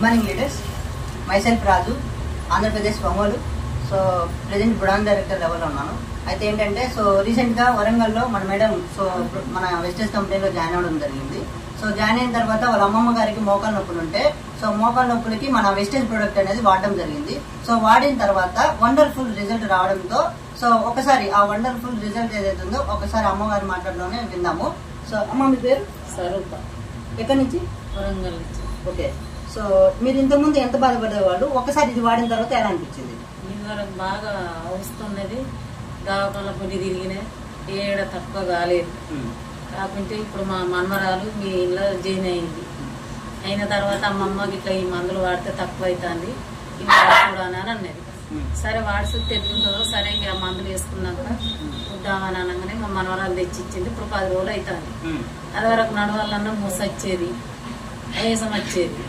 Good morning leaders. Myself రాజు, Andhra Pradesh Ongole. So present brand director లెవెల్లో ఉన్నాను. అయితే ఏంటంటే సో రీసెంట్గా వరంగల్లో మన మేడం సో మన వెస్టేజ్ కంపెనీలో జాయిన్ అవ్వడం జరిగింది. సో జాయిన్ అయిన తర్వాత వాళ్ళ అమ్మమ్మ గారికి మోకాలు నొప్పులు ఉంటే సో మోకాలు నొప్పులకి మన వెస్టేజ్ ప్రొడక్ట్ అనేది వాడడం జరిగింది. సో వాడిన తర్వాత వండర్ఫుల్ రిజల్ట్ రావడంతో సో ఒకసారి ఆ వండర్ఫుల్ రిజల్ట్ ఏదైతే ఉందో ఒకసారి అమ్మగారి మాటల్లోనే విందాము. సో అమ్మ, మీ పేరు? స్వరూప. ఎక్కడి నుంచి? వరంగల్ నుంచి. ఓకే. సో మీరు ఇంతకుముందు ఎంత బాధపడేవాళ్ళు, ఒకసారి ఇది వాడిన తర్వాత ఎలా అనిపించింది? వరకు బాగా వస్తున్నది. దవాఖాన పొడి తిరిగిన ఏడ తక్కువ కాలేదు. కాకుంటే ఇప్పుడు మా మనమరాలు మీ ఇంట్లో జాయిన్ అయింది. అయిన తర్వాత అమ్మమ్మకి ఇట్లా ఈ మందులు వాడితే తక్కువ అవుతుంది, ఇవి వాడకూడదు అని అన్నది. సరే వాడుసు తెలుగుంటుందో సరే ఇక మందులు వేసుకున్నాక చూద్దామని అనగానే మా మనవరాలు తెచ్చిచ్చింది. ఇప్పుడు 10 రోజులు అవుతుంది. అది వరకు నడవాలన్నా మూస వచ్చేది, ఆయాసం వచ్చేది.